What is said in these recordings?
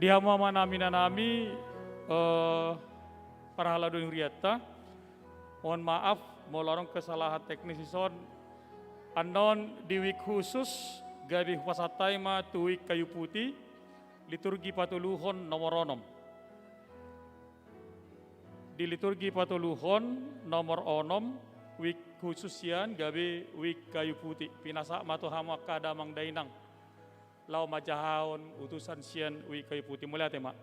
Di hama nami para haladun riata. Mohon maaf, mau lorong kesalahan teknis ison. Anon di week khusus gadi wasatai ma tu week kayu putih liturgi patuluhon nomor onom. Di liturgi patuluhon nomor onom week khusus yan gabi week kayu putih pinasa matu hama kadamang dainang lau majahaon utusan sian week kayu putih mulai tema.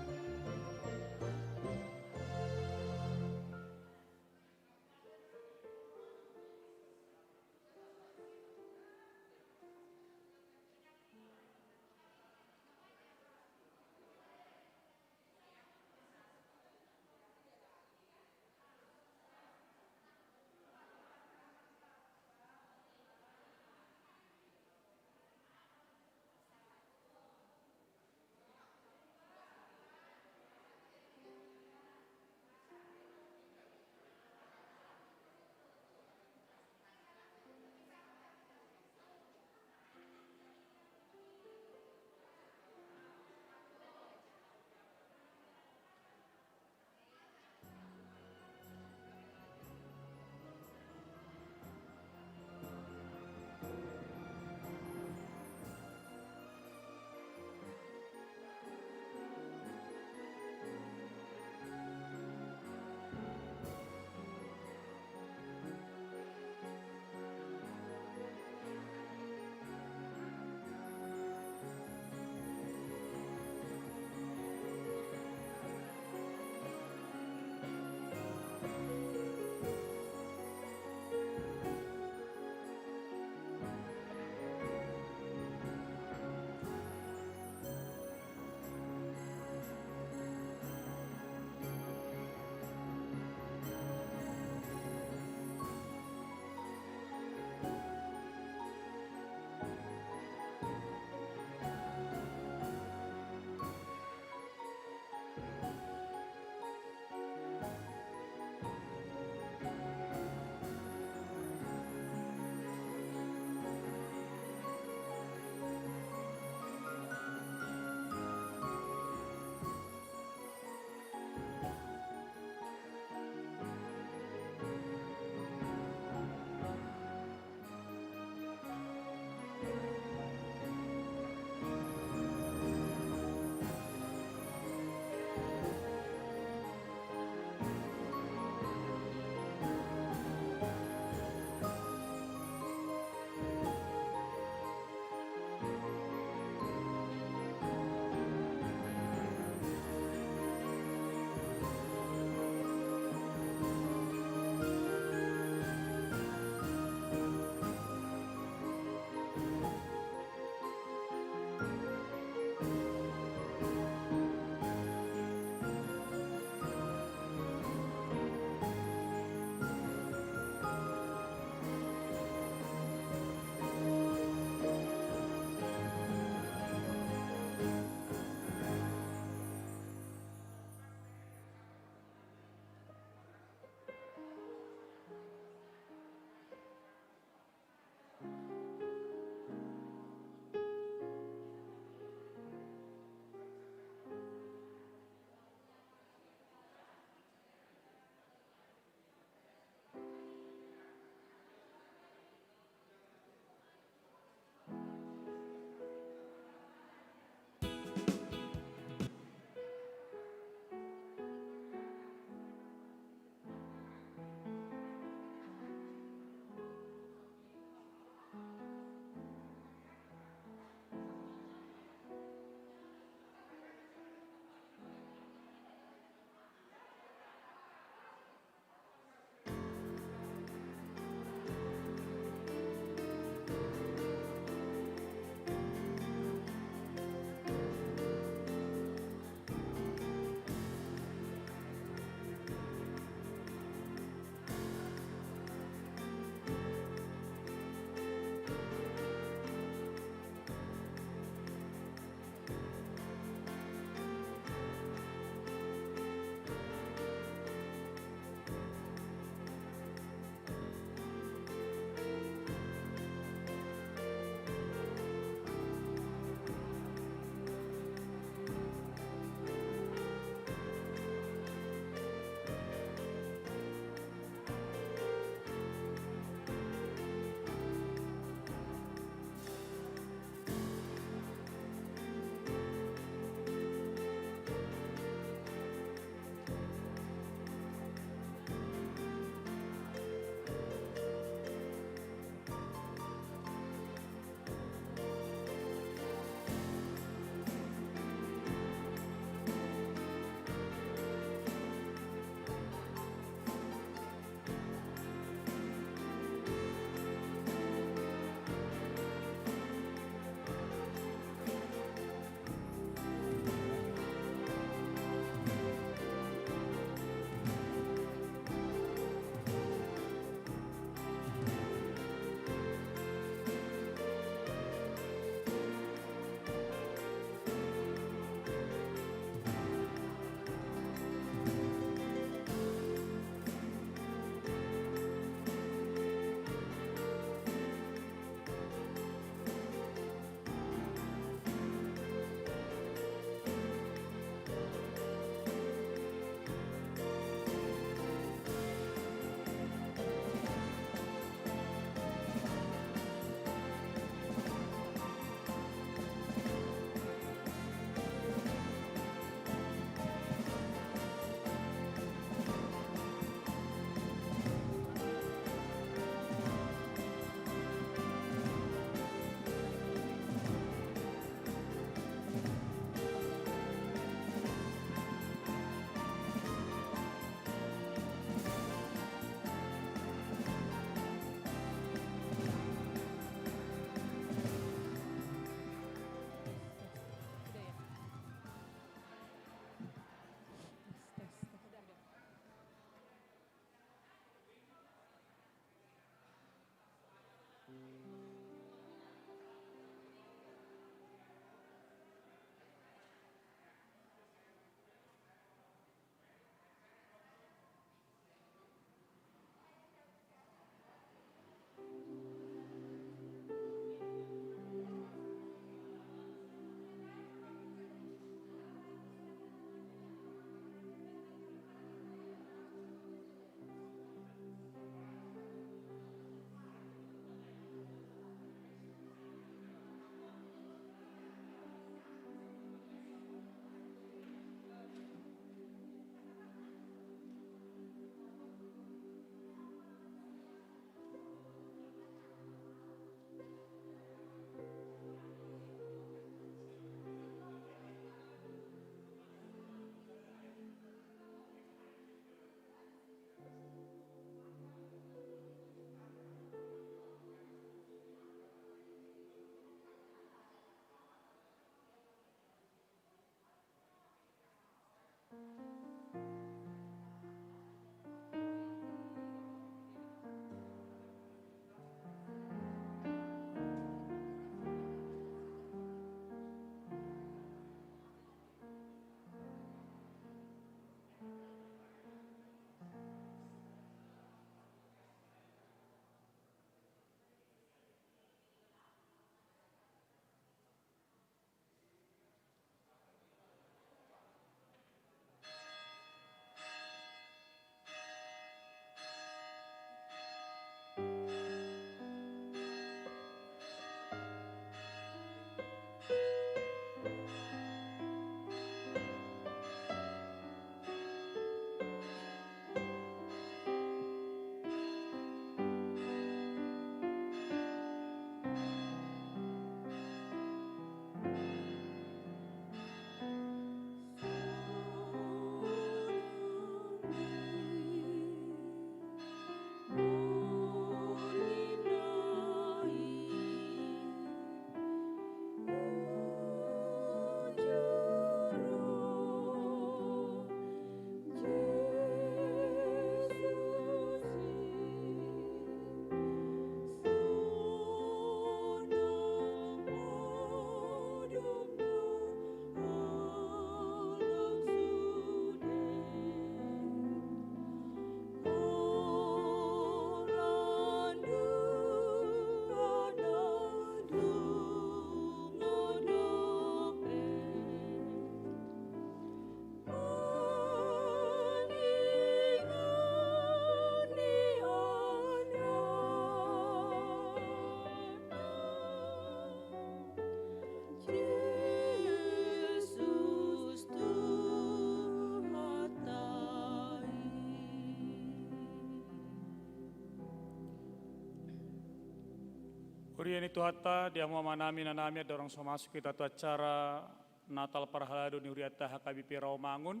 Liturgia ini Tuhata, dia mau manami nanami ada orang so masuk kita tu acara Natal Parhalado ni Uriata HKBP Rawamangun.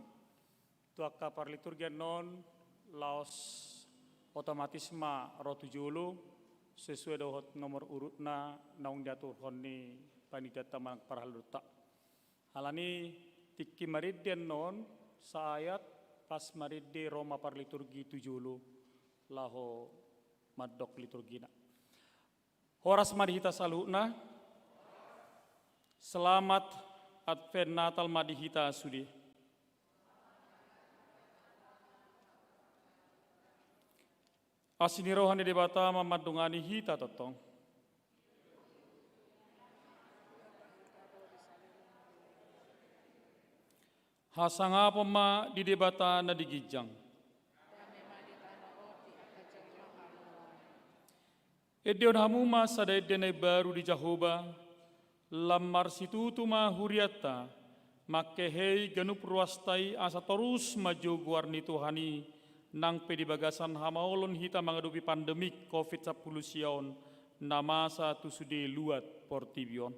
Tuaka par liturgia non laos otomatisma rotu julu sesuai dengan nomor urutna naung jatuh honi panijata manang Parhalado tak. Halani tiki maridien non saayat pas maridi Roma par liturgi tujulu laho madok liturgina. Horas madihita saluna, selamat Advent Natal madihita sudi. Asini rohani debata mamadungani hita totong. Hasanga pema di debata na digijang. Edion hamuma sadai denai baru di Jahoba, lamar situ tuma huriata, makehei ganup ruastai asa terus maju guarni Tuhani, nang pedi bagasan hamaolon hita menghadapi pandemik COVID-10 sion, namasa tu sude luat portibion.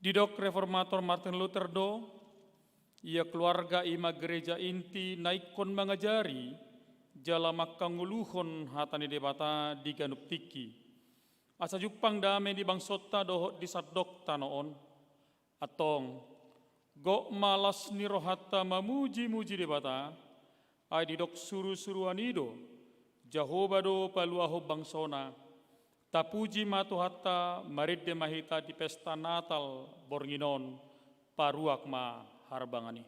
Didok reformator Martin Luther do, ia keluarga ima gereja inti naikon mengajari, jala makanguluhon hatani debata di ganup tiki. Asa jupang dame di bangsota dohot di sadok tanoon, atong gok malas ni rohata mamuji-muji debata, ay didok suru-suruan ido, Jahoba do paluaho bangsona, tapuji matu hatta maridde mahita di pesta Natal bornginon paruak ma harbangani.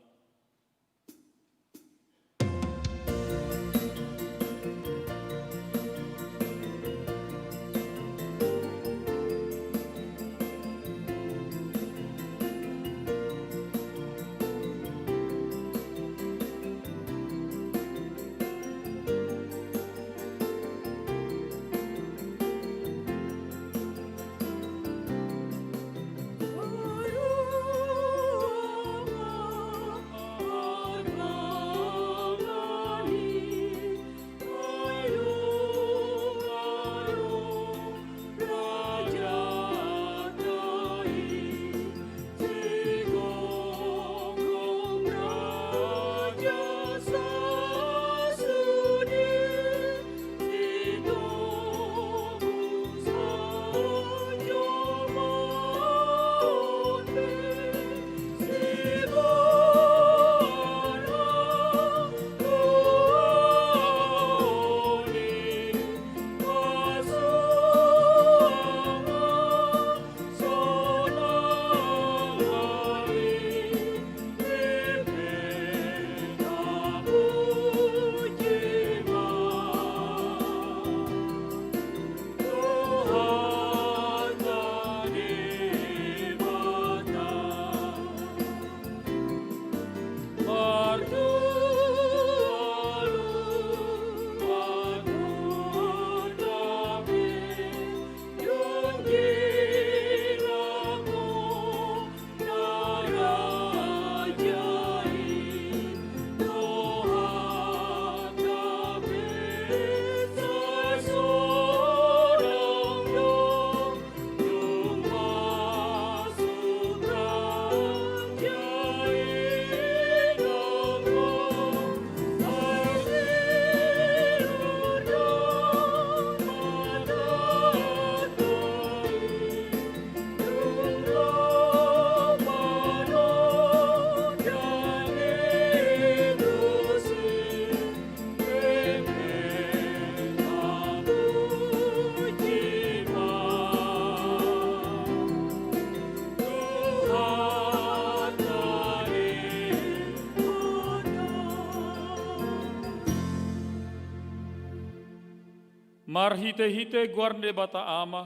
Marhite-hite guarne bata ama,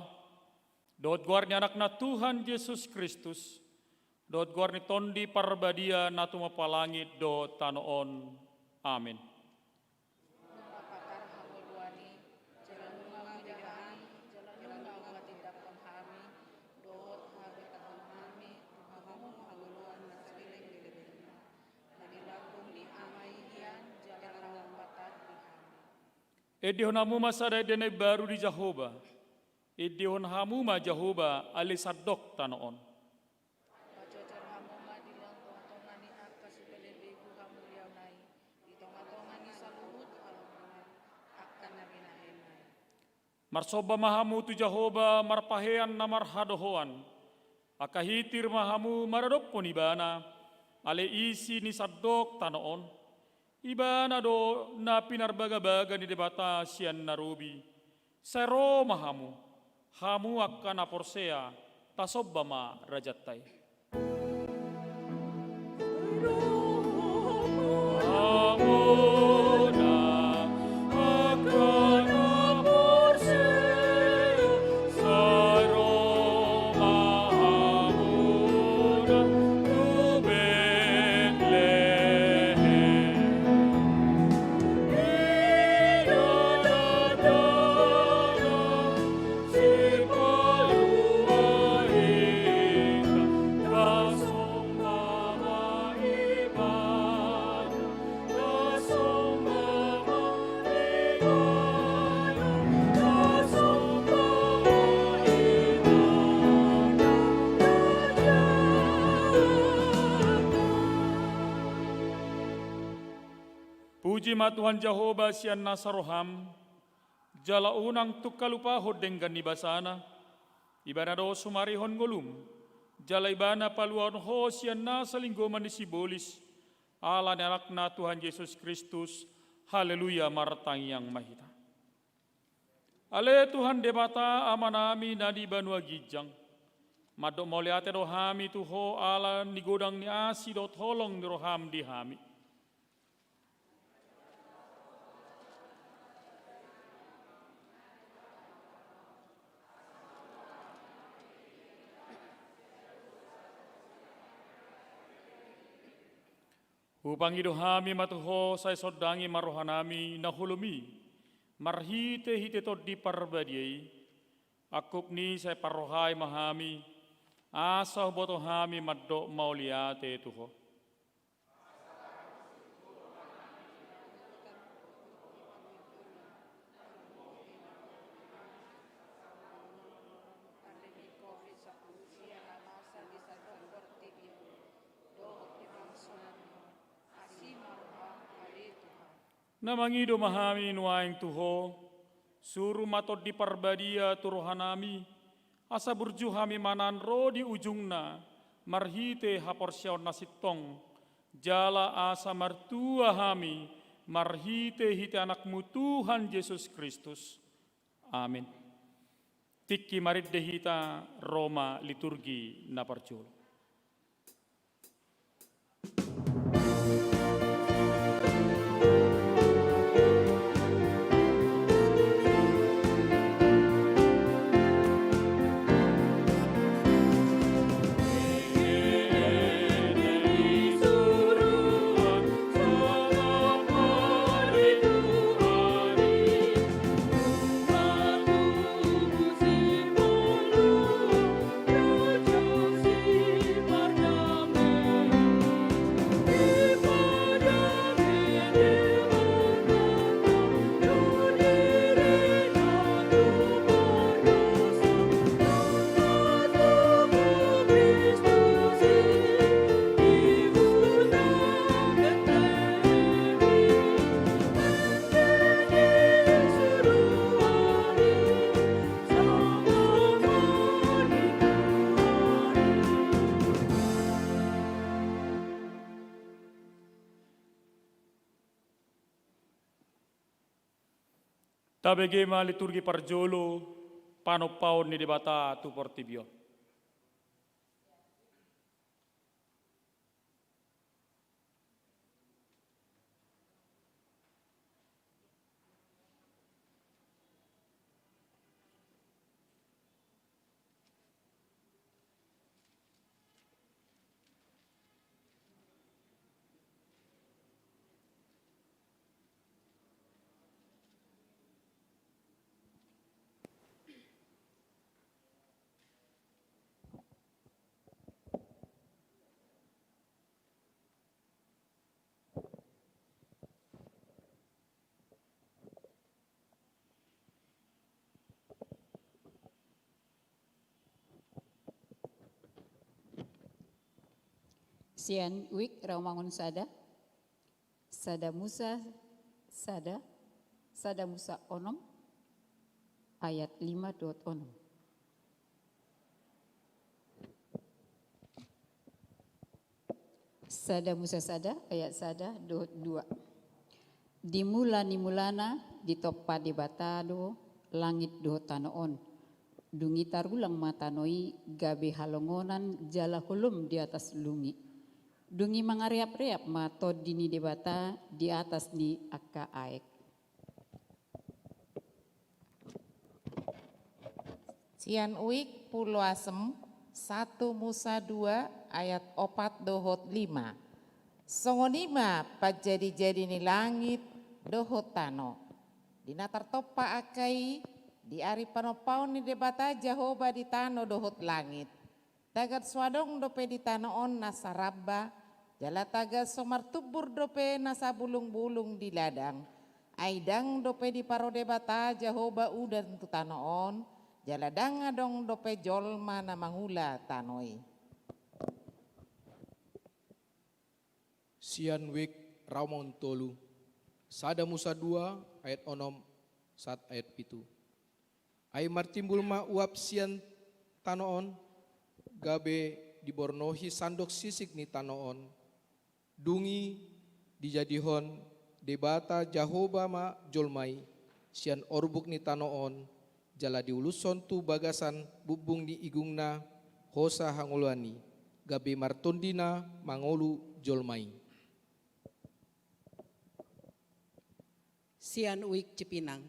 dot guarnya anak na Tuhan Yesus Kristus, Dot guarni tondi parbadia natuma palangit do tanoon. Amin. Napakar hamulwani, jalan mengajahan, jalan umat tidak kami, doa hari kami, kamu hamuluan masaliling dilebihnya. Nadilakum di amaihian, jalan lambatat di kami. Edihon hamuma sada dene baru di Jehovah. Edihon hamuma Jehovah alisadok tanoon. Bacocer hamuma dilang tonga-tonga ni akas pelebihu hamuliau nai, di tonga-tonga ni saluhut halamunan, akan nabinahenai. Marsoba mahamu tu Jehovah marpahean na marhadohoan. Akahitir mahamu maradopon ibana. Ale isi ni sadok tanoon. Ibana do na pinarbaga-baga ni debata sian narubi. Sero mahamu. Hamu akan aporsea. Tasobama rajatay. Puji ma Tuhan Jehovah sian nasaroham, jala unang tukalupa hodenggan ibasana, ibana do sumarihon golum, jala ibana paluan ho sian nasalinggoman ni sibolis, ala anak na Tuhan Yesus Kristus, haleluya martang yang mahita. Ale Tuhan debata amanami nadi banua gijang, madok mauliate rohami tuho ala nigodang ni asi do tolong ni roham di hami. Upang idohami matuho say sodangi marohanami nahulumi, marhite hite to di parbadiay, akup ni say parohay mahami, asa botohami maddo mauliate tuho. Namangido mahami nuaing tuho, suru matot di parbadia turohanami, asa burjuhami manan ro di ujungna, marhite haporsyaon nasitong, jala asa martua hami, marhite hite anakmu Tuhan Yesus Kristus. Amin. Tiki marit dehita Roma liturgi naparjul. Tabegema liturgi parjolo, panopaon ni debata tu portibio. Sian Wik Raumangun Sada, Sada Musa Sada, Sada Musa Onom, ayat 5 dot onom. Sada Musa Sada, ayat Sada dot 2. Dimula nimulana ditoppa di batado langit do tanoon. Dungi tarulang matanoi gabe halongonan jala hulum di atas lungi. Dungi mangariap-riap mato dini debata di atas ni akka aek. Sian Uik Pulo Asem 1 Musa 2 ayat 4 dohot 5. Songonima pajadi-jadi ni langit dohot tano. Dinatar topa akai di ari panopau ni debata Jehoba di tano dohot langit. Tagat swadong dope di tanoon nasarabba. Jala taga somar tubur dope nasa bulung-bulung di ladang. Aidang dope di parode bata Jehoba udan tu tanoon. Jala danga dong dope jolma na mangula tanoi. Sian Wik Raumon Tolu. Sada Musa 2 ayat onom 1 ayat pitu. Ai martimbul ma uap sian tanoon. Gabe dibornohi sandok sisik ni tanoon. Dungi dijadihon debata Jehoba ma jolmai sian orbuk ni tanoon jala diuluson tu bagasan bubung di igungna hosa hangolani gabe martondina mangolu jolmai. Sian Uik Cipinang.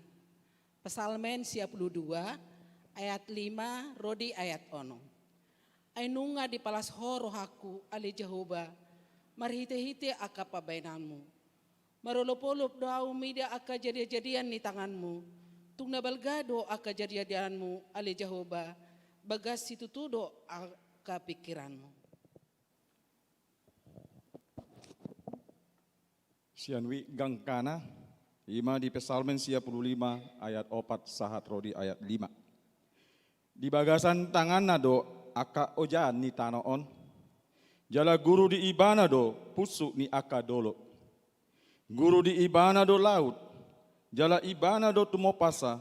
Pesalmen 52 ayat 5 Rodi ayat ono. Ainunga di palas horo haku ali Jehoba. Marhite-hite aka pabainanmu. Marolop-olop doau mida aka jadi-jadian ni tanganmu. Tung nabalgado aka jadi-jadianmu ali Jehoba. Bagas situ tudo aka pikiranmu. Sianwi Gangkana, ima di Pesalmen 55 ayat 4 sahat Rodi ayat 5. Di bagasan tangan nado aka ojan ni tanoon. Jala guru di ibana do pusuk ni aka dolo. Guru di ibana do laut. Jala ibana do tumopasa.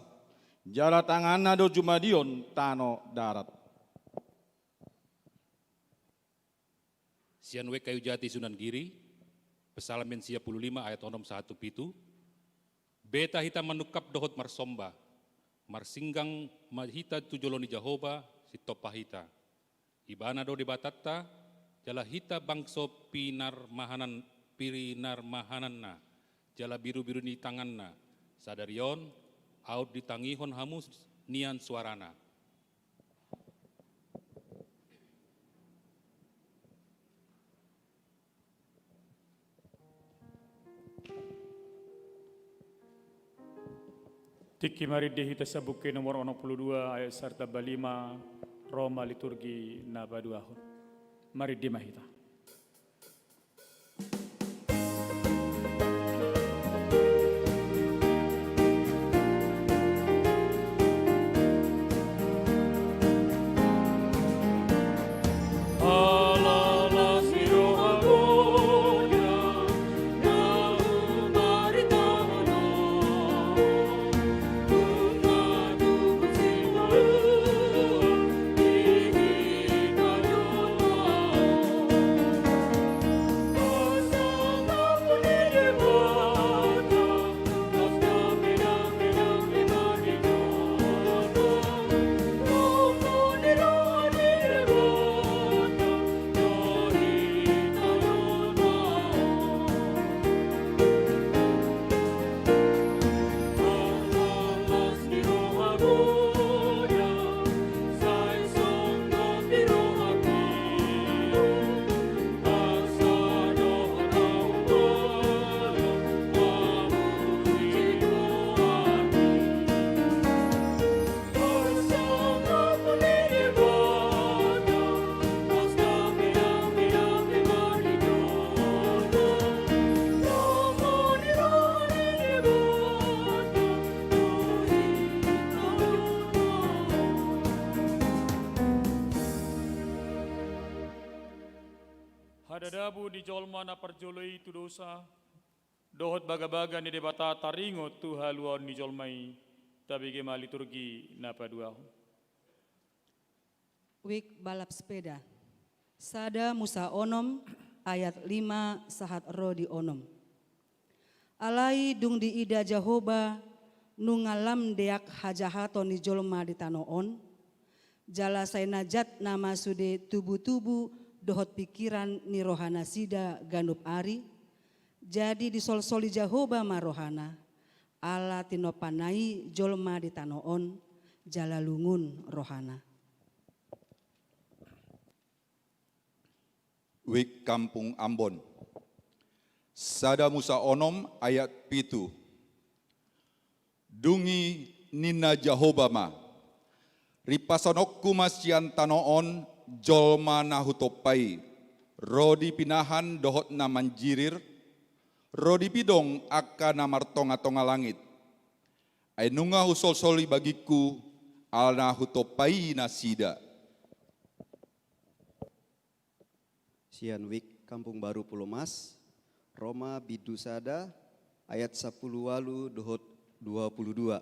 Jala tangana do jumadion tano darat. Sian Wek Kayu Jati Sunan Giri, Pesalmen 55 ayat 1 pitu. Beta hita manukap dohot marsomba. Marsinggang mahita tujoloni Jehoba si topahita. Ibana do di batatta. Jala hita bangso pinar mahananna, jala biru-biru di tanganna, sadarion, aut di tangihon hamus nian suarana. Tiki mari dihita sabuke nomor 62 ayat serta balima Roma liturgi nabaduahun. Mari dimahita. Oh Madadabu di jolma na parjoloi tu dosa. Dohot baga-baga ni debata taringo tu haluan ni jolmai. Tabi gema liturgi na paduahu. Wik balap sepeda. Sada Musa Onom ayat 5 sahat Rodi Onom. Alai dung di ida Jahoba nungalam deak hajahato ni jolma di tanoon. Jala say najat nama sude tubu-tubu dohot pikiran ni rohana sida ganup ari. Jadi disol-soli Jahoba marohana. Ala tinopanai jolma di tanoon jala lungun rohana. Wik Kampung Ambon. Sada Musa Onom ayat 7. Dungi nina Jahobama. Ripasonokku masian tanoon jolma nahutopai. Rodi pinahan dohot na manjirir. Rodi pidong akka na martonga-tonga langit. Ainunga husol-soli bagiku al nahutopai nasida. Sian Wik Kampung Baru Pulau Mas, Roma Bidusada ayat 10 walu dohot 22.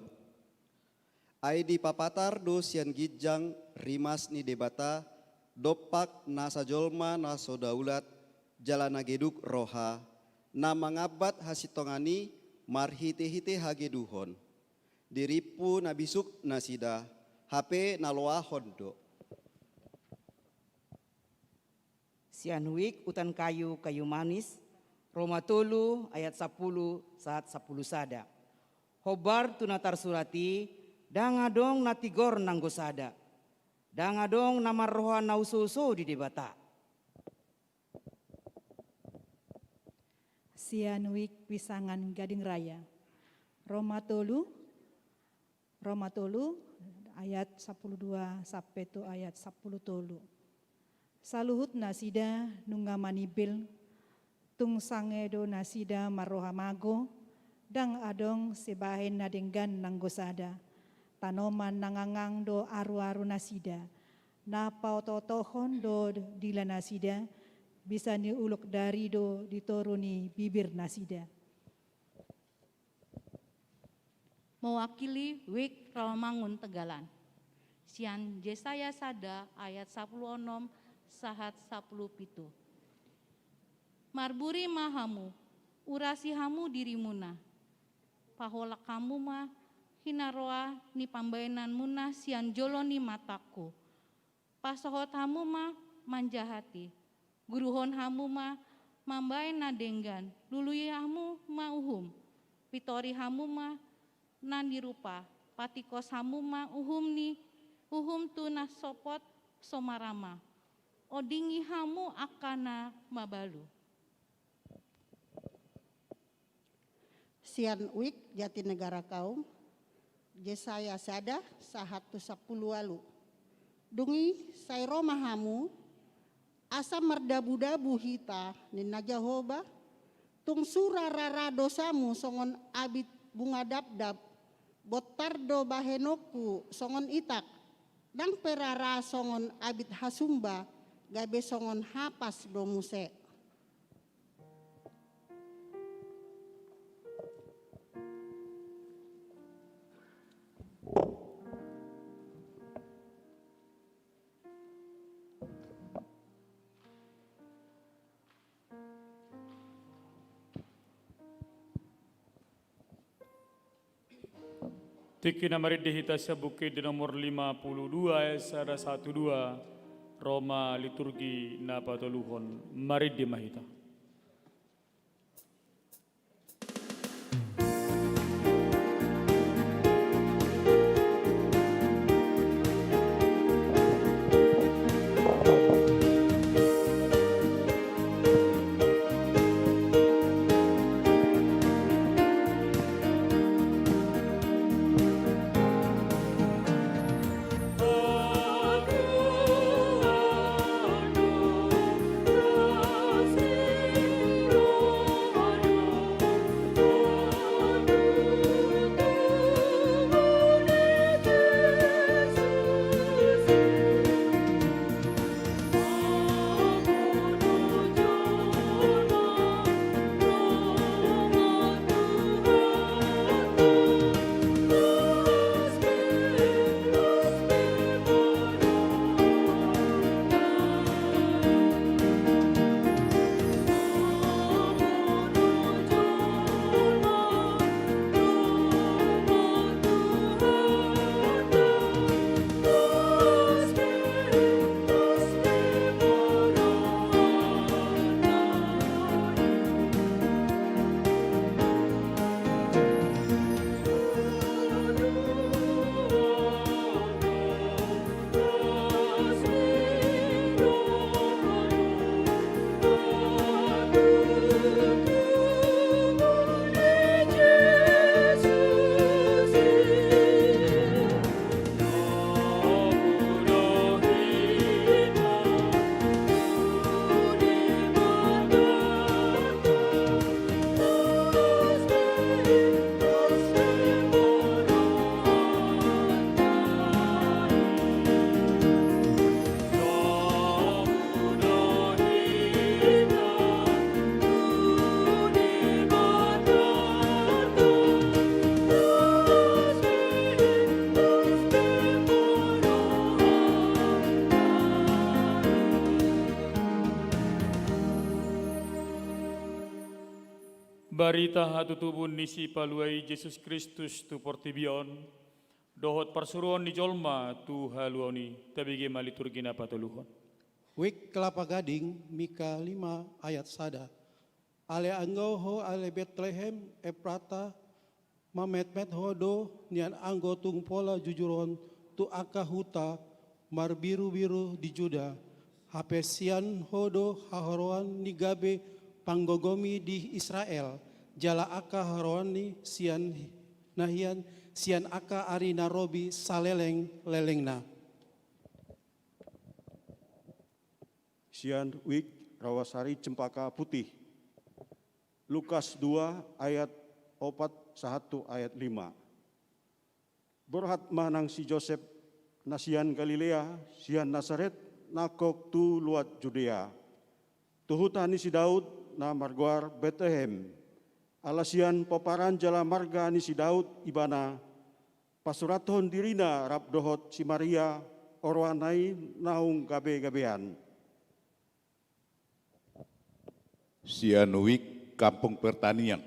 Ai di papatar do sian gijang rimas ni debata dopak nasa jolma naso daulat jalana geduk roha na mangabat hasitongani marhite-hite hageduhon. Diripu nabisuk nasida HP naloahon do. Sianwik utan kayu manis, Roma tolu ayat 10 saat 10 sada. Hobar tunatar surati, dangadong natigor nanggosada. Dangadong namar roha nausoso di debata. Sianwik pisangan Gading Raya. Roma tolu ayat 12 sampai tu ayat 10 tolu. Saluhut nasida nunga manibil tung sangedo nasida maroha mago dang adong sebahen nadenggan nanggosada tanoman nangangang do aru-aru nasida napau totohon do dila nasida bisa niuluk dari do ditoruni bibir nasida. Mewakili Wik Rawamangun Tegalan. Sian Jesaya Sada ayat 10 onom sahat 10 pitu. Marburi mahamu, urasi hamu dirimuna. Paholak kamu mah hinaroa ni pambainan muna sian joloni mataku. Pasohot hamu mah manjahati. Guruhon hamu mah mambain nadenggan. Lului hamu mah uhum. Pitori hamu mah nandirupa. Patikos hamu mah uhum tu nasopot somarama. Odingi hamu akana mabalu. Sian Wik Jatinegara Kaum, Jesaya Sada sahatu 10 walu. Dungi say Roma hamu, asa merdabu-dabu hita nina Jahoba, tung sura rara dosamu songon abit bunga dab-dab, botardo bahenoku songon itak, dang perara songon abit hasumba, gabe songon hapas do muse. Tiki namarid dihita sa bukid di nomor 52 sada 12 Roma liturgi na patuluhon marid di mahita. Aduh, aduh, barita hatutubun nisi paluai Yesus Kristus tu portibion, dohot persuruan ni jolma tu haluoni, tabigi maliturgina patuluhon. Wik Kelapa Gading, Mika 5 ayat 1. Ale anggo ho ale Bethlehem Eprata, mamet-met hodo nian anggo tung pola jujuron tu akahuta mar biru-biru di Juda. Hapesian hodo hahoroan ni gabe panggogomi di Israel. Jala aka haroan ni sian nahian sian aka ari narobi saleleng lelengna. Sian Wik Rawasari Cempaka Putih. Lukas 2 ayat 4 1 ayat 5. Berhat manang si Joseph nasian Galilea, sian Nazaret, nakok tu luat Judea. Tuhutani si Daud na marguar Bethlehem. Alasian paparan jala marga ni si Daud ibana. Pasuraton dirina rap dohot si Maria orwanai naung gabe-gabean. Sian Wik Kampung Pertanian.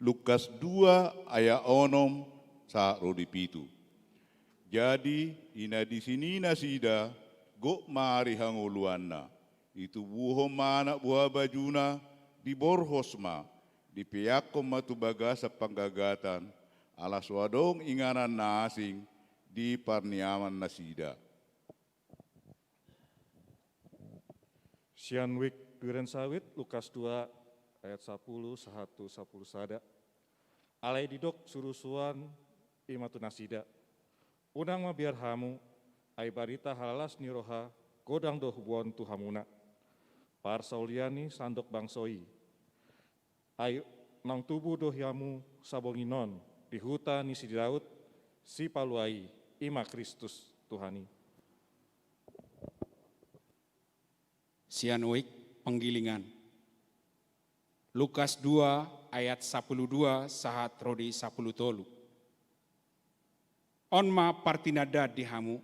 Lukas 2 ayat 6 sa rodi pitu. Jadi ina di sini nasida go mari hanguluanna. Itu buho mana buah bajuna di borhosma di piakom matu baga sa panggagatan alas wadong inganan nasing di parniaman nasida. Sian Wik Duren Sawit Lukas 2 ayat 10 1 10 sada. Alai didok surusuan imatu nasida. Unang mabiar hamu ai barita halalas niroha godang doh buon tu hamuna. Par sauliani sandok bangsoi. Ai nang tubuh doh yamu sabonginon di huta ni si Daud si paluai ima Kristus Tuhani. Sian Wik Penggilingan. Lukas 2 ayat 12 sahat rodi 10 tolu. Onma partinada dihamu,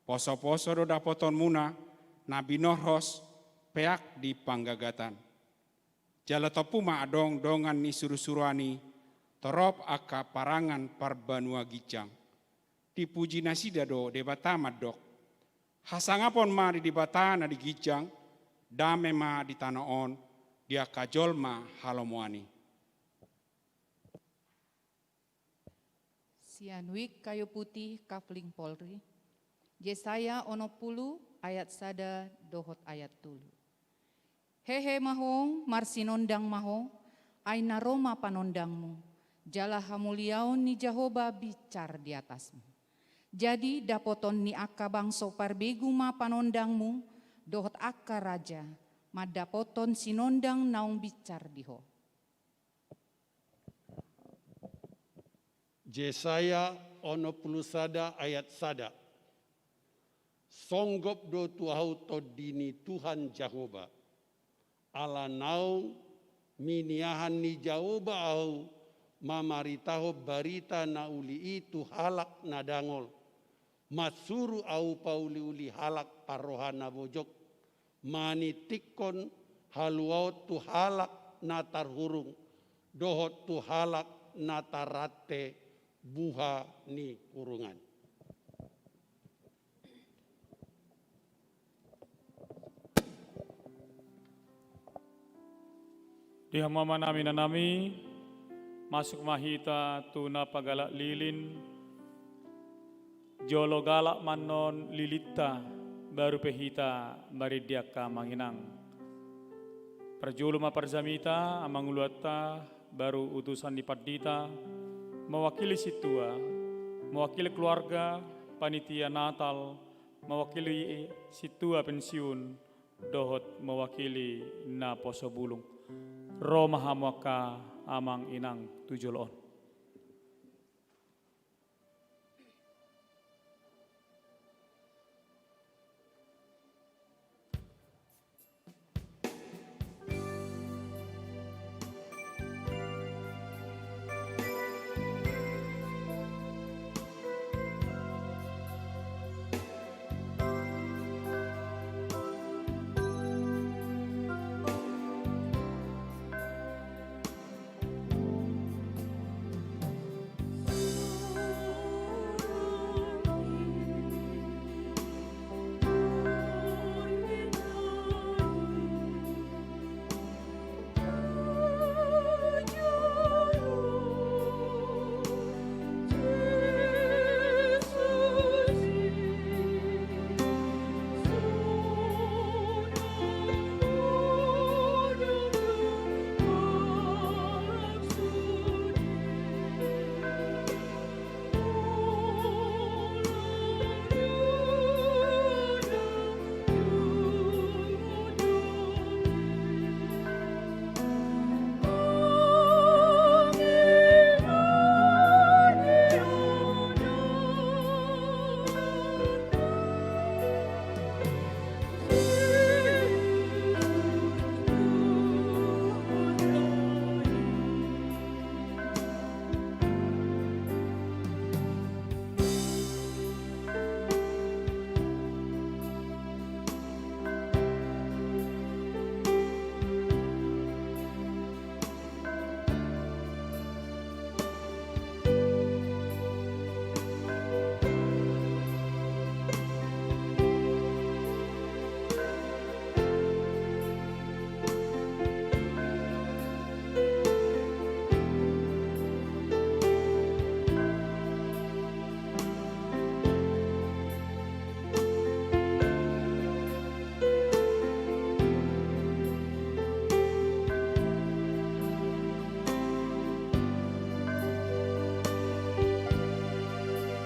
poso-poso do dapoton muna, nabi norhos, peak di panggagatan. Jala topuma adong dongan ni surusuruani, torop aka parangan parbanua gicang. Dipuji nasida do debatama dok. Hasangapon ma di debatana di gicang, dame ma di tanah on, dia kajolma halomoani. Sian Wik Kayu Putih Kafling Polri. Yesaya 60 ayat 1 dohot ayat 3. Hehe mahong marsinondang mahong aina Roma panondangmu. Jala hamuliaon ni Jahoba bicar di atasmu. Jadi dapoton ni akka bangso parbegu ma panondangmu dohot akka raja. Madapoton sinondang naung bicar diho. Yesaya 60 sada ayat 1. Songgop do tuau todini Tuhan Jahoba. Ala naung miniahan ni Jahoba au mamaritaho barita na uli itu halak nadangol. Masuru au pauli-uli halak parohana bojok. Manitikon haluaut tu halak natar hurung, dohot tu halak natarate buha ni kurungan. Di hamaman nami na nami, masuk mahita tuna pagalak lilin, jolo galak manon lilita, baru pehita maridiaka manginang. Perjuluma parzamita amang uluata baru utusan dipadita mewakili situa, mewakili keluarga, panitia Natal, mewakili situa pensiun, dohot mewakili na poso bulung. Roma hamwaka amang inang tujulon.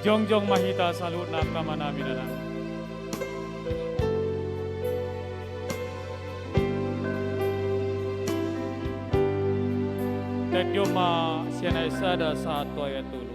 Jongjong mahita salut na kamana minana. Tekyoma siana isada satu ayat dulu.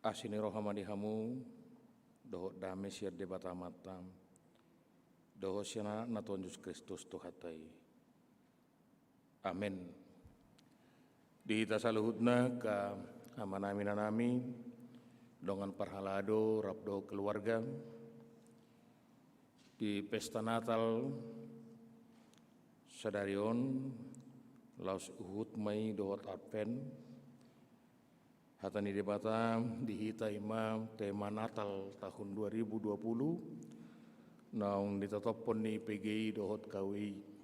Asini rohamani hamu doho dame siar debata matam doho siana na Tuhan Yesus Kristus tuhatai. Amin. Di hita saluhutna ka amanami nami dongan parhalado rabdo keluarga di pesta Natal sadarion laus uhud mai dohot advent hatani debata dihita imam tema Natal tahun 2020 naung ditetapkan ni PGI dohot KWI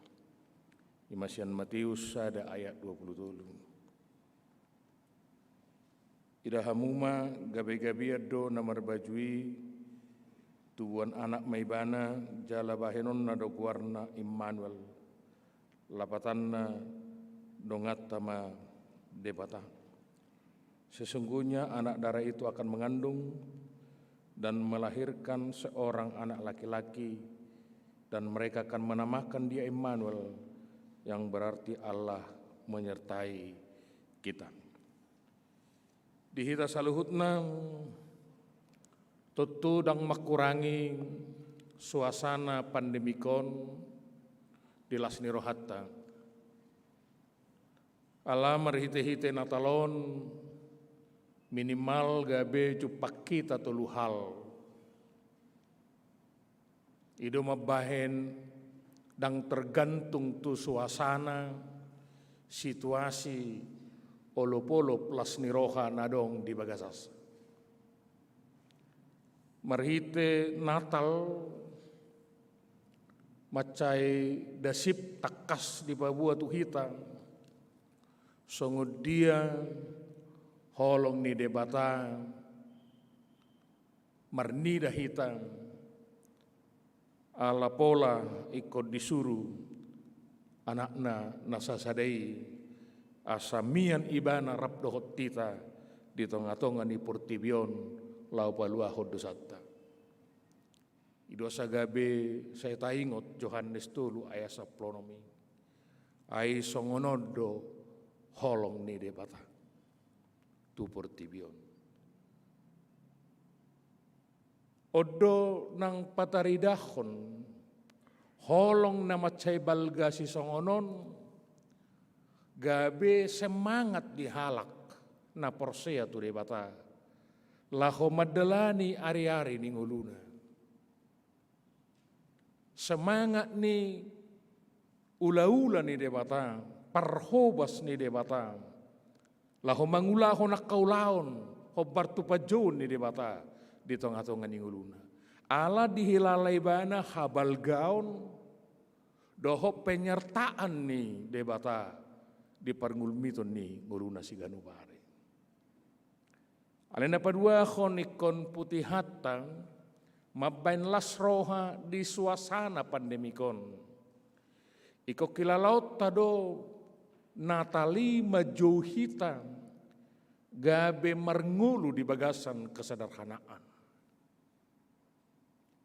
Imasian Matius ada ayat 20 Ida hamuma gabe-gabe do namar bajui tuan anak maibana jala bahenon na doguarna Immanuel lapatanna dongat tama debata. Sesungguhnya anak darah itu akan mengandung dan melahirkan seorang anak laki-laki dan mereka akan menamakan dia Immanuel yang berarti Allah menyertai kita. Di hita saluhutna tutu dang makurangi suasana pandemikon di lasni rohatta. Allah merhite-hite Natalon minimal gabe cupak kita tulu hal. Ido mabahen dan tergantung tu suasana, situasi, olo-polo plus niroha nadong di bagasas. Marhite Natal macai dasip takas di pabua tu hita. Songod dia holong ni debata marnida hita ala pola ikut disuruh anakna nasasadai asamian ibana rap dohot tita di tonga-tonga ni purtibion lau palua hodosata. Ido sagabe saya taingot Yohanes tulu ayat 10 ai songonodo holong ni debata tu purtibion. Odo nang pataridahon holong na macay balga si songonon gabe semangat dihalak na porsea tu debata laho madalani ari-ari ni nguluna semangat ni ula-ula ni debata parhobas ni debata laho mangulaho nak kaulaon hobar tu pajon ni debata di tengah-tengah ni nguluna ala dihilalai bana habal gaun doho penyertaan ni debata di parngulmiton ni nguluna si ganubare. Alena padua ikon putih hatang mabain lasroha di suasana pandemikon. Iko kilalaut tado Natali majauhita gabe marngulu di bagasan kesederhanaan.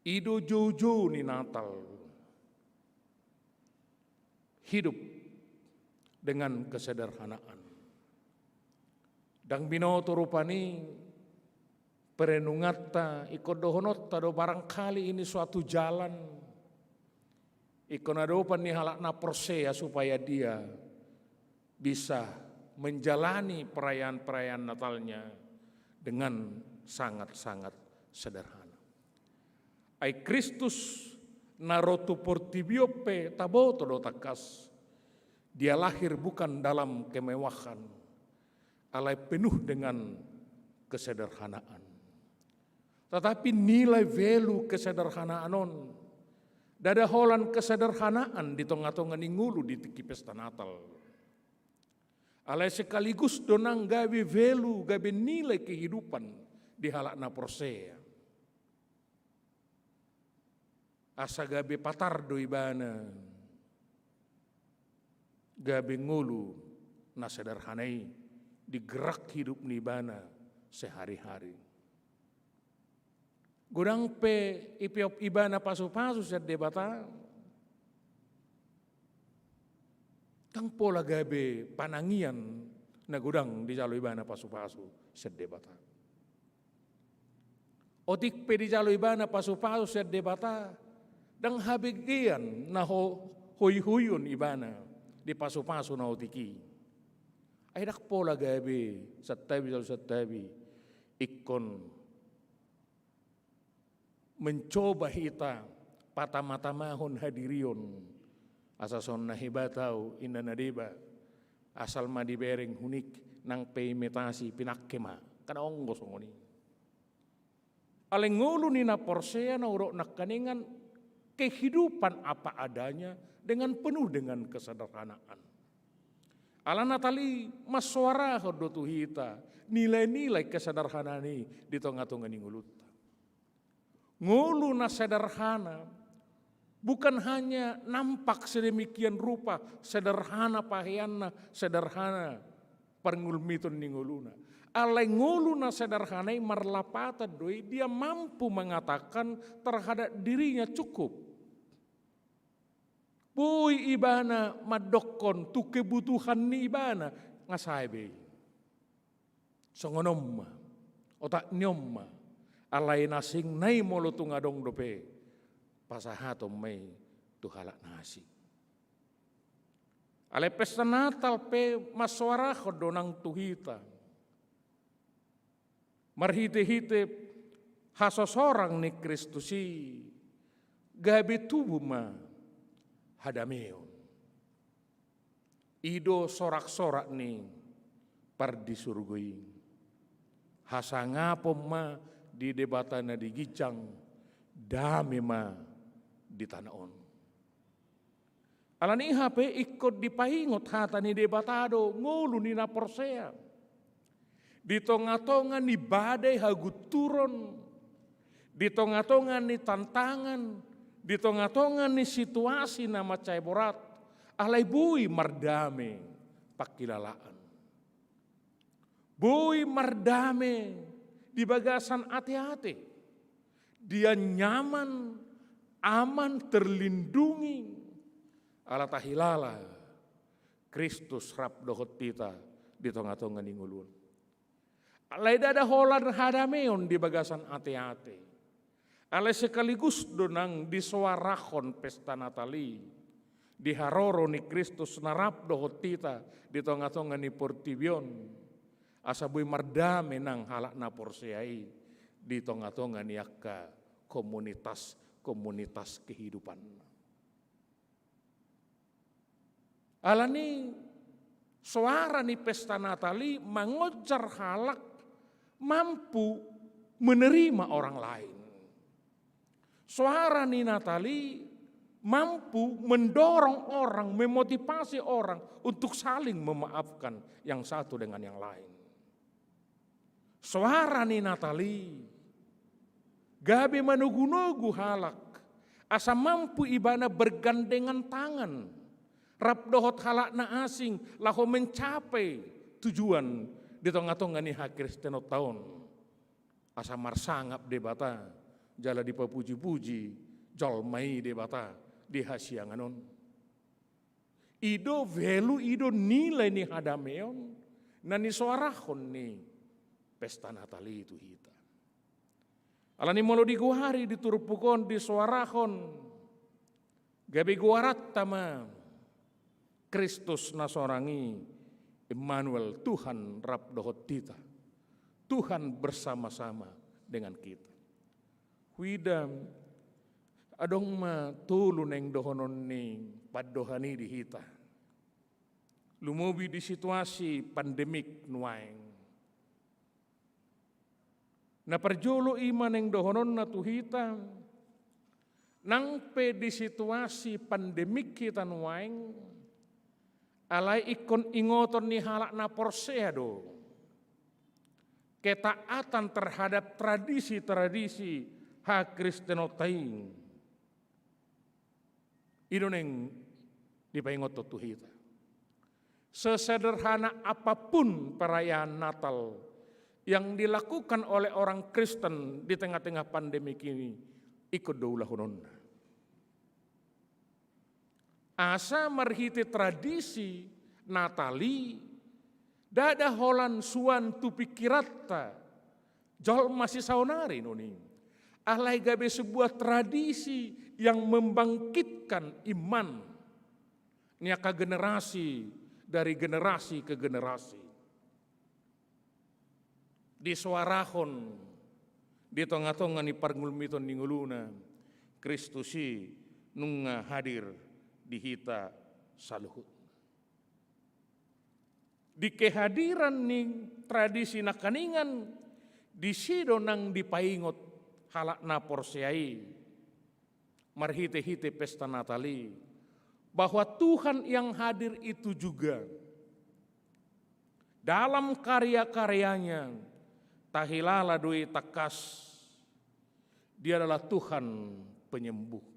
Ido jojo ni Natal hidup dengan kesederhanaan. Dang binoto rupani perenungata ikut dohonot tado barangkali ini suatu jalan ikon adopan ni halakna persea supaya dia bisa menjalani perayaan-perayaan Natalnya dengan sangat-sangat sederhana. Ai Kristus narotu portibiope taboto do takas. Dia lahir bukan dalam kemewahan, alai penuh dengan kesederhanaan. Tetapi nilai value kesederhanaanon, dada holan kesederhanaan di tengah-tengah ngulu di tiki pesta Natal. Alai sekaligus donang gawe value, gawe nilai kehidupan di halakna porsea. Asa gabe patardo ibana, gabe ngulu na sederhanai digerak hidup nibana sehari-hari. Gudang pe ipiop ibana pasu-pasu sa debata, tang pola gabe panangian na gudang di jalo ibana pasu-pasu sa debata. Otik pe di jalo ibana pasu-pasu sa debata, dang habigian na huy-huyun ibana di pasu-pasu na otiki. Ay pola gabi sa tabi ikon mencoba hita patama-tamahon hadirion asason na hibatau inda nadiba asal madibereng hunik nang peimetasi pinakkema kana onggo songoni. Alengulo ni na porsea na urok nakaningan kehidupan apa adanya dengan penuh dengan kesederhanaan. Ala Natali maswara hodotu hita nilai-nilai kesederhanaan ini di tengah-tengah nguluta. Ngulu na sederhana bukan hanya nampak sedemikian rupa sederhana pahianna sederhana pengulmitun ninguluna. Ala ngulu na sederhana marlapata doi dia mampu mengatakan terhadap dirinya cukup. Boy ibana madokon tu kebutuhan ni ibana ngasaibe. Songonom otak nyom alai nasing nai molo tungadong dope pasahatom may tuhalak nasi. Alai pesta Natal pe maswara kodonang tuhita. Marhite-hite hasosorang ni Kristusi gabe tubuh ma hadameon. Ido sorak-sorak nih pardi surgoi. Hasangapo ma di debatana di gicang, dame ma di tanah on. Alani HP ikut dipaingot hata ni debatado ngulu ni naporsea. Di tonga-tonga ni badai hagu turun. Di tonga-tonga ni tantangan. Di tonga-tonga ni situasi nama cai borat. Alai bui mardame pakilalaan. Bui mardame di bagasan hati-hati. Dia nyaman, aman, terlindungi. Ala tahilala Kristus rap dohot kita di tonga-tonga ningulun. Alai dada holan hadameon di bagasan hati-hati. Alai sekaligus donang disuarahon pesta Natali. Di haroro ni Kristus narap dohot kita di tonga-tonga ni portibion. Asabui mardame nang halak na porseai di tonga-tonga ni akka komunitas kehidupan. Alani suara ni pesta Natali mengojar halak mampu menerima orang lain. Suara ni Natali mampu mendorong orang, memotivasi orang untuk saling memaafkan yang satu dengan yang lain. Suara ni Natali, gabe manugu-nugu halak, asa mampu ibana bergandengan tangan, rap dohot halak na asing, laho mencapai tujuan di tengah-tengah ni hak Kristen tahun. Asa marsangap debata, jala dipapuji-puji, jolmai debata, di hasianganon. Ido velu, ido nilai ni hadameon, nani suarahon ni pesta Natali itu hita. Alani molo di guhari diturupukon di suarahon, gabe guarat tama Kristus nasorangi Immanuel, Tuhan rap dohot kita. Tuhan bersama-sama dengan kita. Widam adong ma tulu neng dohonon ni padohani di hita. Lumubi di situasi pandemik nuaeng. Na perjolo iman neng dohonon na tuhita. Nang pe di situasi pandemik kita nuaeng. Alai ikon ingoton ni halak na porseado. Ketaatan terhadap tradisi-tradisi hak Kristenotain. Idoneng dipaingot tuhita. Sesederhana apapun perayaan Natal yang dilakukan oleh orang Kristen di tengah-tengah pandemi ini, ikut daulah hunonna. Asa marhiti tradisi Natali, dada holan suan tu pikiratta, jol masih saunari noni. Alai gabe sebuah tradisi yang membangkitkan iman. Niaka generasi dari generasi ke generasi. Disuarahon di tengah-tengah ni parngulmiton ninguluna, Kristusi nunga hadir di hita saluhut. Di kehadiran ni tradisi nakaningan, di sido nang dipaingot halak na porseai, marhite-hite pesta Natali, bahwa Tuhan yang hadir itu juga dalam karya-karyanya, tahilala doi takas, dia adalah Tuhan penyembuh.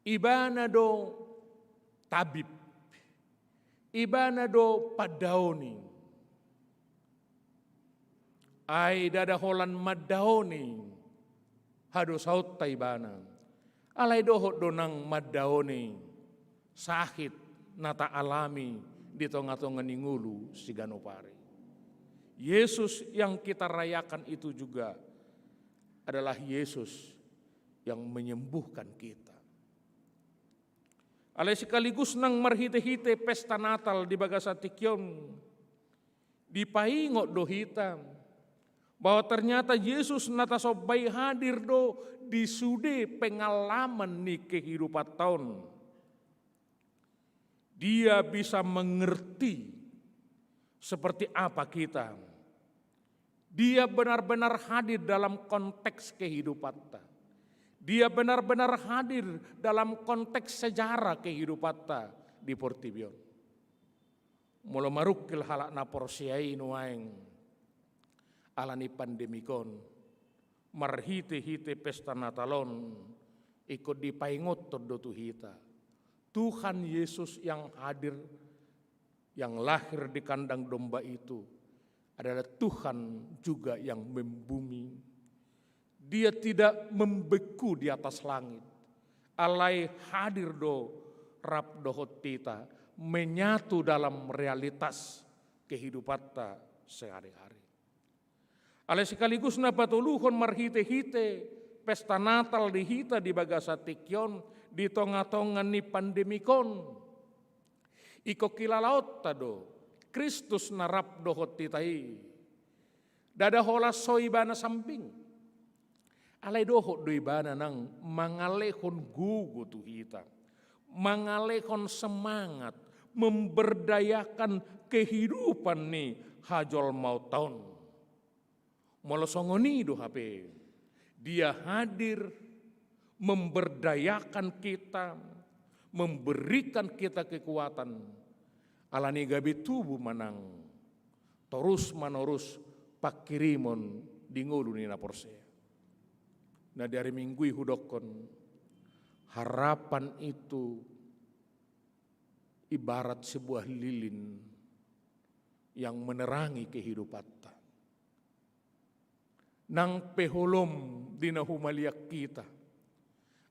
Ibana do tabib, ibana do padaoni, ai dada holan madaoni, hado saut taibana, alai dohot donang madaoni, sakit nata alami di tonga-tonga ningulu siganopari. Yesus yang kita rayakan itu juga adalah Yesus yang menyembuhkan kita. Alai sekaligus nang marhite-hite pesta Natal di bagasa tikyon, dipaingot dohita bahwa ternyata Yesus nata sobai hadir do di sude pengalaman ni kehidupan tahun. Dia bisa mengerti seperti apa kita. Dia benar-benar hadir dalam konteks kehidupan kita. Dia benar-benar hadir dalam konteks sejarah kehidupan kita di Portibion. Mula marukil halak na porsiai nuaeng alani pandemikon, marhite-hite pesta Natalon, ikut dipaingot terdotu hita. Tuhan Yesus yang hadir, yang lahir di kandang domba itu, adalah Tuhan juga yang membumi. Dia tidak membeku di atas langit. Alai hadir do rap dohot tita, menyatu dalam realitas kehidupan ta sehari-hari. Alai sekaligus na patuluhon marhite-hite pesta Natal di hita di bagasa tikyon di tonga-tongan ni pandemikon. Iko kilalaot tado Kristus narap dohot titai. Dada hola soibana samping. Alai dohot doibana nang mangalehon gugu tu hita. Mangalehon semangat memberdayakan kehidupan ni hajol mau tahun. Molosongoni do HP. Dia hadir memberdayakan kita, memberikan kita kekuatan. Alani gabi tubuh manang terus menerus pakirimon di ngulu ni naporse. Nah dari minggu hudokon harapan itu ibarat sebuah lilin yang menerangi kehidupan kita. Nang peholom dina humaliak kita.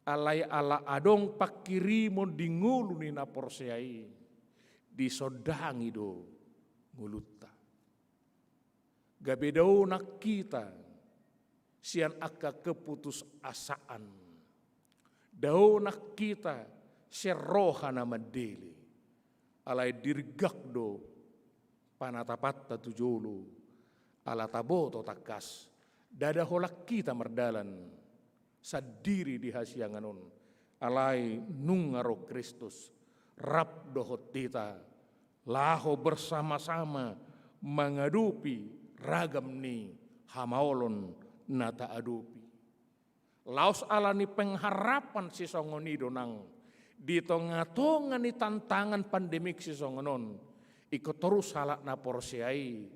Alai ala adong pakirimon di ngulu ni naporseai. Disodangi do ngulutta. Gabedau nak kita sian aka keputus asaan. Dau nak kita serohana madeli. Alai dirgak do panatapatta tujulu. Ala taboto takas. Dada holak kita merdalan. Sadiri di hasianganon. Alai nungaro Kristus. Rap dohot tita, laho bersama-sama mengadupi ragam ni hamaolon nata adupi. Laos alani pengharapan si songonido nang di tonga-tonga ni tantangan pandemik si songonon ikut terus halak na porsiai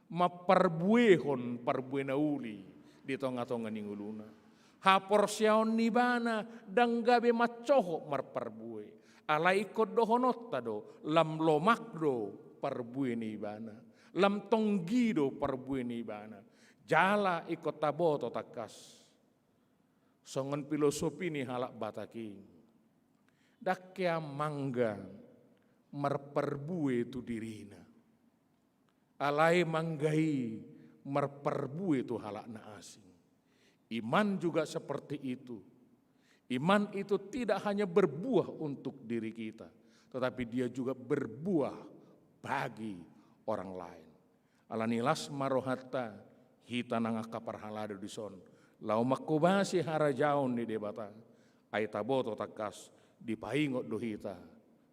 maperbuehon perbuena uli di tonga-tonga ni nguluna. Ha porsiaon ni bana dang gabe macoho marperbue. Alai ikut dohonot tado lam lomak do perbueni bana lam tonggi do perbueni bana jala ikut taboto takas songon filosofi ni halak bataki dakya mangga merperbue tu dirina alai manggai merperbue tu halak na asing. Iman juga seperti itu. Iman itu tidak hanya berbuah untuk diri kita, tetapi dia juga berbuah bagi orang lain. Alanilas marohata hita nangaka parhalado dison. Lau makubasi harajaon di debata. Aitaboto takas dipaingot do hita.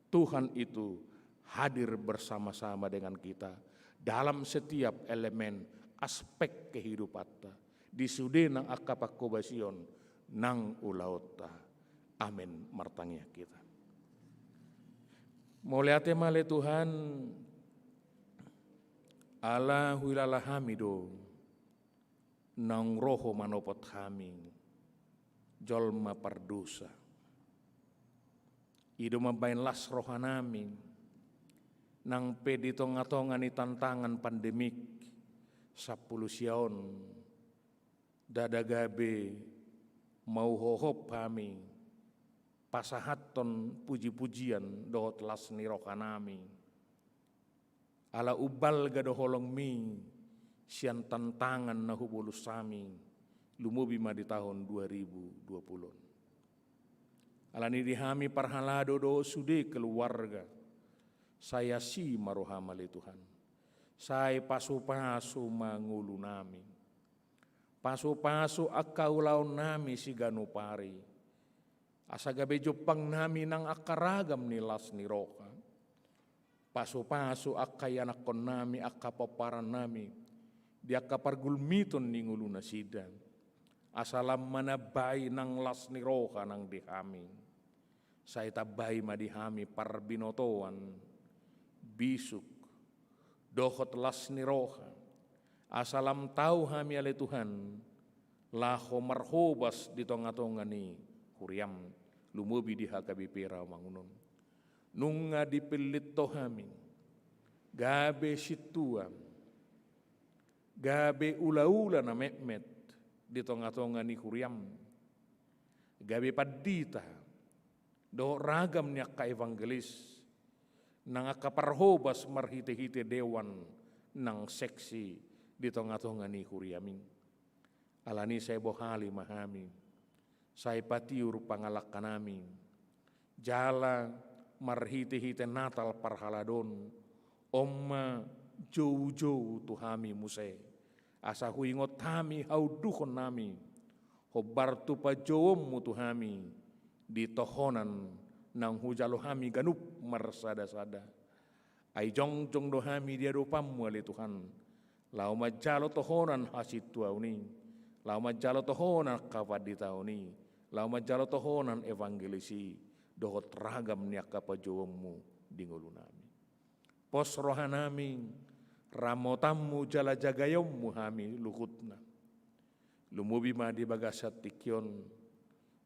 Tuhan itu hadir bersama-sama dengan kita dalam setiap elemen aspek kehidupan kita. Di sude nang akapakobasion nang ulaota. Amin martangnya kita. Moliate male Tuhan ala huilala hamido nang roho manopot hami jolma pardosa. Ido mabain las rohanami nang pedi tonga-tonga ni tantangan pandemik 10 siaon dadagabe mau hohop kami pasahaton puji-pujian dohot las nirokanami ala ubal gado holong mi sian tantangan na hubulus sami lumubi ma di tahun 2020 ala ni dihami parhalado do sude keluarga saya si marohamale Tuhan saya pasu-pasu mangulu nami Pasu-pasu akaulau nami si ganupari. Asa gabe jupang nami nang akaragam nilas ni roka. Pasu-pasu akay anak kon nami akapaparan nami. Di akapargulmiton ni ngulu nasidan. Asalam manabay nang las ni roka nang dihami. Saya tabay madihami parbinotoan. Bisuk. Dohot las ni roka. Asalam tahu hami ale Tuhan. Laho marhobas di tonga-tonga ni huriam. Lumubi di hakabipira mangunon. Nunga dipilit tohami. Gabe situam. Gabe ula-ula na mekmet. Di tonga-tonga ni huriam. Gabe padita. Do ragam niya ka-evangelis. Nang akaparhobas marhite-hite dewan. Nang seksi. Di tonga-tonga ni huriamin. Alani saya bohali mahami. Saya patiur pangalak kanami. Jala marhite-hite natal parhaladon. Omma jauh-jauh tuhami muse. Asa huingot hami hauduhon nami. Hobartu pa jawom tuhami. Di tohonan nang hujalo hami ganup marsada-sada. Ay jong-jong dohami dia dopamu ali Tuhan. Lau majalo tohonan hasit tuauni. Lau majalo tohonan kapaditauni. Lau majalo tohonan evangelisi. Dohot ragam niak kapajawammu di ngulu nami. Pos rohanami. Ramotammu jala jagayommu hami luhutna. Lumubi ma di bagasat tikyon.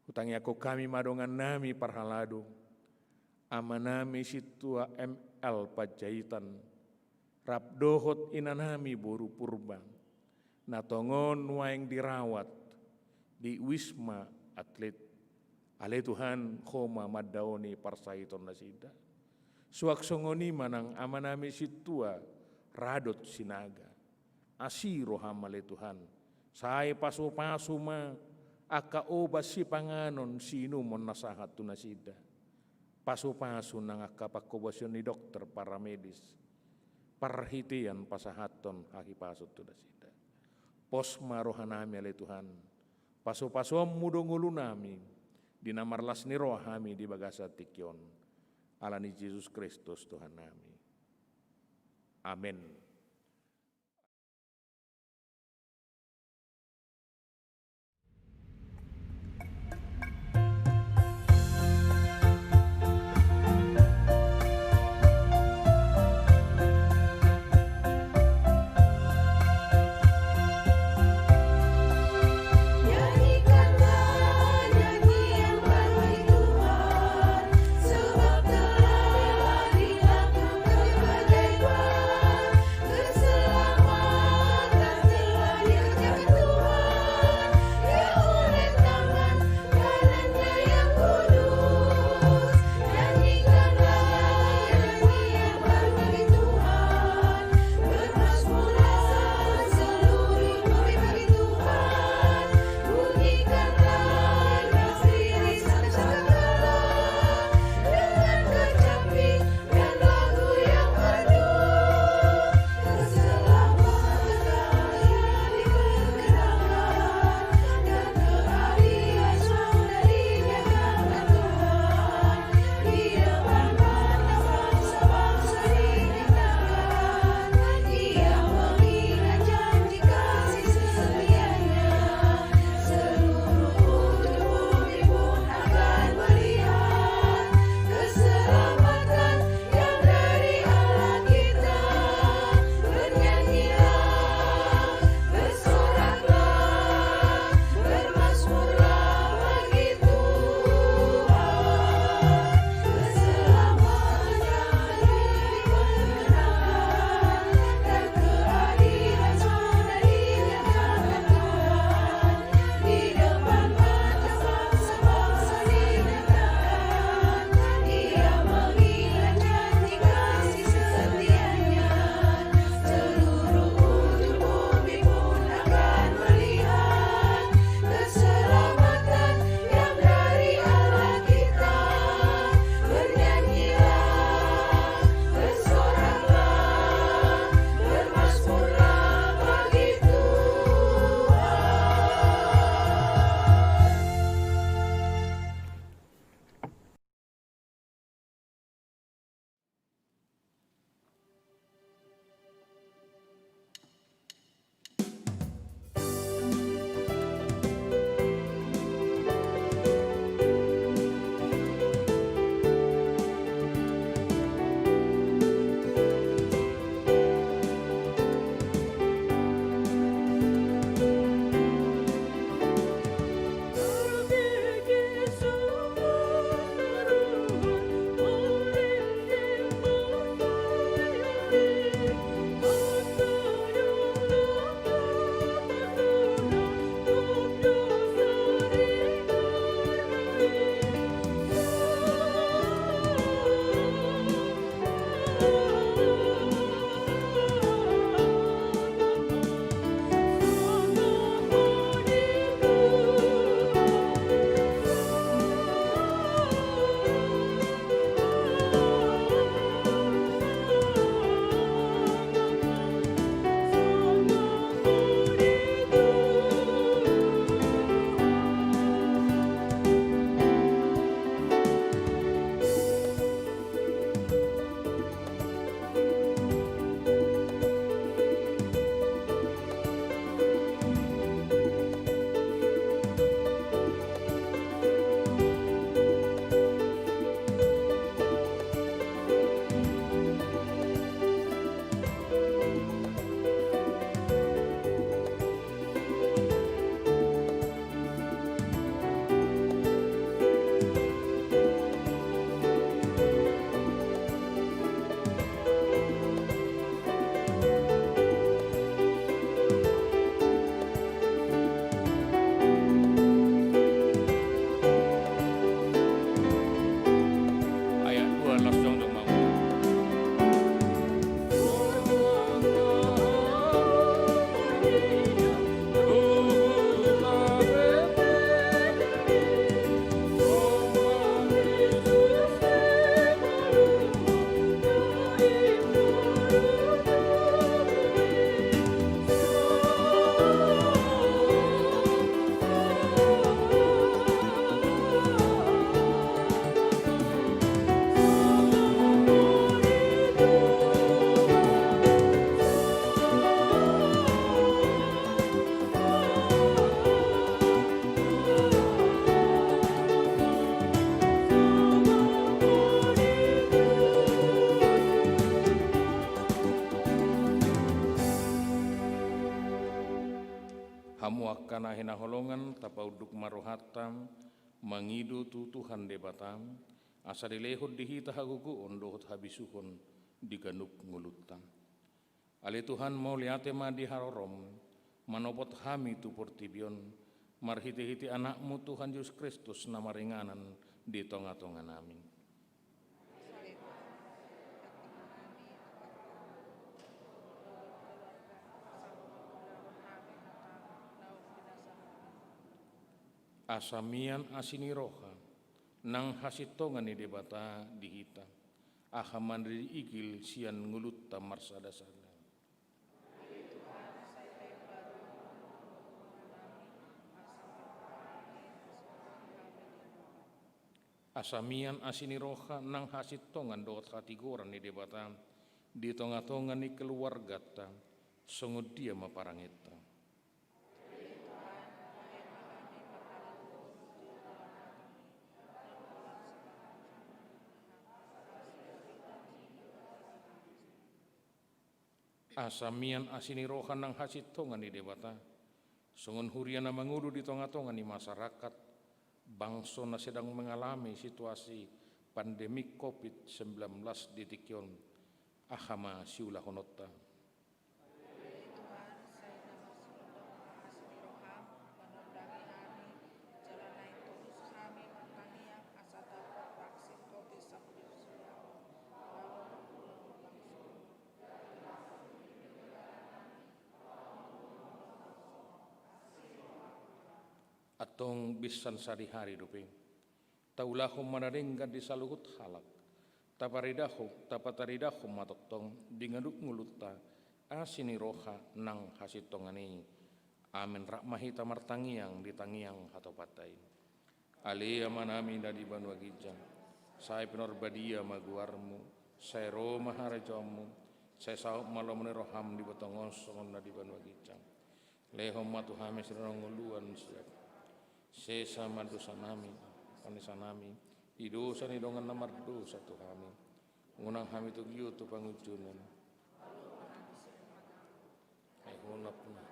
Hutangi aku kami madongan nami parhalado. Amanami situa ML Pajaitan. Rabdohot inanami boru purba. Natongon waeng dirawat. Di Wisma Atlet. Ale Tuhan khoma madaoni parsaiton nasida. Suak songoni manang amanami situa radot sinaga. Asiro hamale Tuhan. Saya pasu-pasu ma aka obas si panganon sino mon nasahat tu nasida. Pasu-pasu nang aka pakobasyon ni dokter paramedis. Parhitian pasahaton hakipasut tu nasida. Pos marohanami ale Tuhan. Pasu-pasuam mudongulu nami. Dinamarlas ni rohami di bagasa tikyon. Alani Yesus Kristus Tuhan nami. Amin. Sebab telah dilakukan keajaiban. muakkana hina holongan tapauduk marohatam mangidu tu Tuhan debatam asa dilehut dihita hagugu ondohut habisuhun diganuk ngulutam. Ale Tuhan mau liate ma di harorom manopot hami tu portibion marhiti-hiti anakmu Tuhan Yesus Kristus nama ringanan di tonga-tongan amin. Asamian asini roha nang hasitongan ni debata dihita ahaman dari igil sian ngulut tamar sada-sada. Asamian asini roha nang hasitongan doot hatigoran ni debata di tonga-tongan ni keluarga ta sungguh dia maparangita. Asamian asini rohan nang hasitongan di debata sungun huriana mangudu di tonga-tonga ni masyarakat bangsa na sedang mengalami situasi pandemik COVID-19 di tikion ahama siulah honota. Atong bisan sari-hari duping taulahum manarenggan di saluhut halak taparidahum matoktong dingaduk nguluta asini roha nang hasitongani amin rakmahi tamartangiang di tangiang atau patai alia manami dari banua gijang saya penorbadia maguarmu saya roma harajamu saya sauk malam roham di batongosong di banua gijang lehom matu hamis rongoluan siap sesa madosa nami panisa nami idosa ni dongan namar dosa tu kami ngunang kami tu giu tu pangujunan hunap na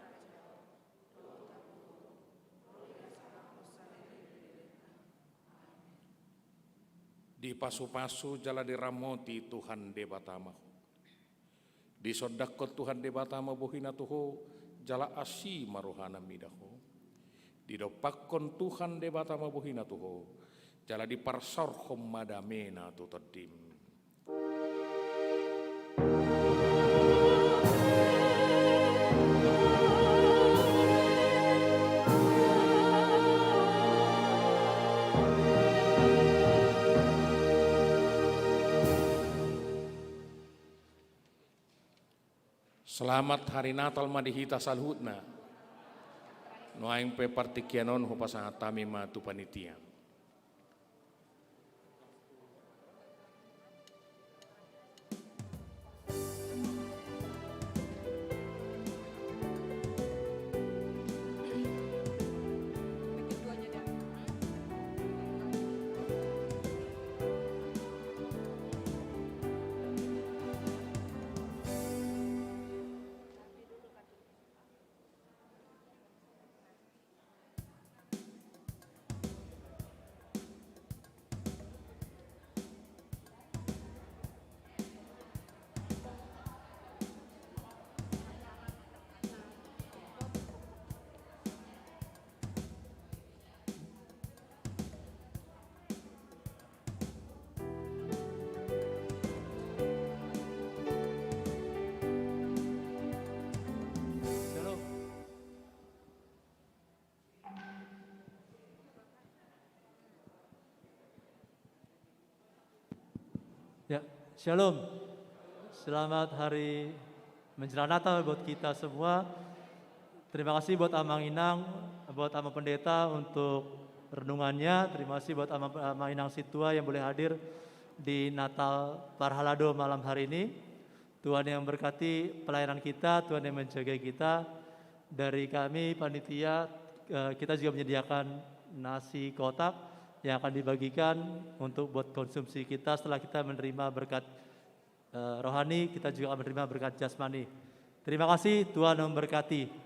di pasu-pasu jala diramoti Tuhan debatama di sodakot Tuhan debatama bohina tuho jala asi maruhana midaho di dopakon Tuhan debata mabuhina tuho jala di parsarhom madamena tu todim. Selamat hari Natal madihita salhutna. Noaing pe partikianon ho pasangatami matu panitia. Ya, Shalom. Selamat hari menjelang Natal buat kita semua. Terima kasih buat Amang Inang, buat Amang Pendeta untuk renungannya. Terima kasih buat Amang Inang Situa yang boleh hadir di Natal Parhalado malam hari ini. Tuhan yang berkati pelayanan kita, Tuhan yang menjaga kita. Dari kami panitia, kita juga menyediakan nasi kotak yang akan dibagikan untuk buat konsumsi kita setelah kita menerima berkat rohani, kita juga akan menerima berkat jasmani. Terima kasih, Tuhan memberkati.